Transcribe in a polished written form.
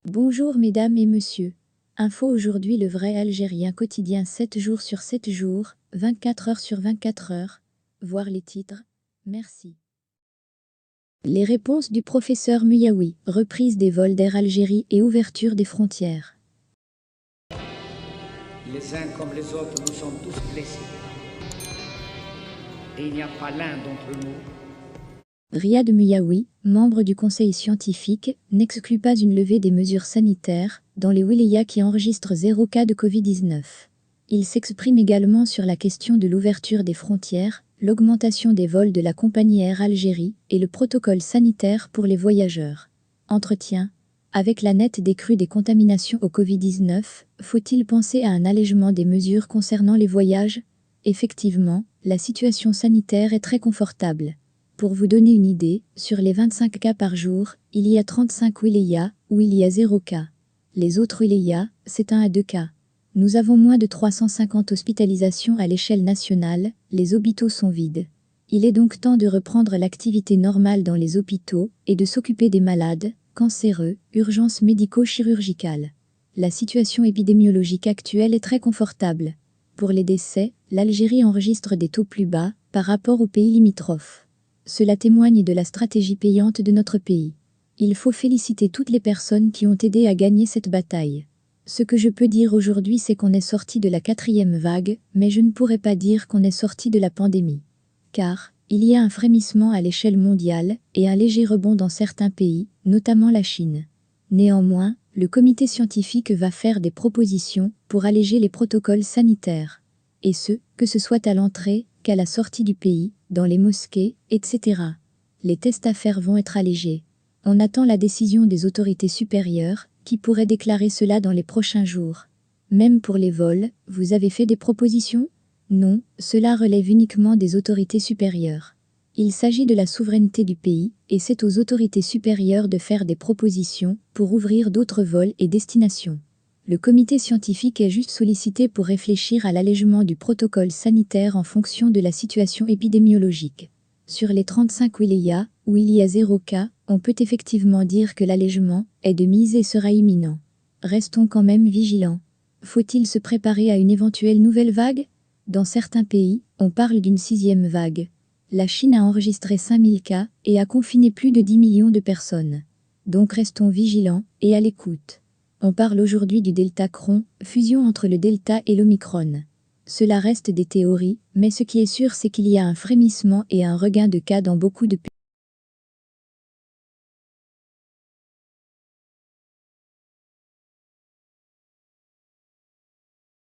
Bonjour mesdames et messieurs. Info aujourd'hui le vrai algérien quotidien 7 jours sur 7 jours, 24 heures sur 24 heures. Voir les titres. Merci. Les réponses du professeur Muyaoui, reprise des vols d'Air Algérie et ouverture des frontières. Les uns comme les autres, nous sommes tous blessés. Et il n'y a pas l'un d'entre nous. Riyad Muyaoui, membre du conseil scientifique, n'exclut pas une levée des mesures sanitaires dans les wilayas qui enregistrent 0 cas de Covid-19. Il s'exprime également sur la question de l'ouverture des frontières, l'augmentation des vols de la compagnie Air Algérie et le protocole sanitaire pour les voyageurs. Entretien. Avec la nette décrue des contaminations au Covid-19, faut-il penser à un allègement des mesures concernant les voyages? Effectivement, la situation sanitaire est très confortable. Pour vous donner une idée, sur les 25 cas par jour, il y a 35 wilayas où il y a 0 cas. Les autres wilayas, c'est 1 à 2 cas. Nous avons moins de 350 hospitalisations à l'échelle nationale, les hôpitaux sont vides. Il est donc temps de reprendre l'activité normale dans les hôpitaux et de s'occuper des malades, cancéreux, urgences médico-chirurgicales. La situation épidémiologique actuelle est très confortable. Pour les décès, l'Algérie enregistre des taux plus bas par rapport aux pays limitrophes. Cela témoigne de la stratégie payante de notre pays. Il faut féliciter toutes les personnes qui ont aidé à gagner cette bataille. Ce que je peux dire aujourd'hui, c'est qu'on est sorti de la 4e vague, mais je ne pourrais pas dire qu'on est sorti de la pandémie. Car, il y a un frémissement à l'échelle mondiale et un léger rebond dans certains pays, notamment la Chine. Néanmoins, le comité scientifique va faire des propositions pour alléger les protocoles sanitaires. Et ce, que ce soit à l'entrée, qu'à la sortie du pays, dans les mosquées, etc. Les tests à faire vont être allégés. On attend la décision des autorités supérieures, qui pourraient déclarer cela dans les prochains jours. Même pour les vols, vous avez fait des propositions? Non, cela relève uniquement des autorités supérieures. Il s'agit de la souveraineté du pays, et c'est aux autorités supérieures de faire des propositions pour ouvrir d'autres vols et destinations. Le comité scientifique est juste sollicité pour réfléchir à l'allègement du protocole sanitaire en fonction de la situation épidémiologique. Sur les 35 wilayas, où il y a 0 cas, on peut effectivement dire que l'allègement est de mise et sera imminent. Restons quand même vigilants. Faut-il se préparer à une éventuelle nouvelle vague? Dans certains pays, on parle d'une 6e vague. La Chine a enregistré 5000 cas et a confiné plus de 10 millions de personnes. Donc restons vigilants et à l'écoute. On parle aujourd'hui du Delta Cron, fusion entre le Delta et l'Omicron. Cela reste des théories, mais ce qui est sûr, c'est qu'il y a un frémissement et un regain de cas dans beaucoup de pays.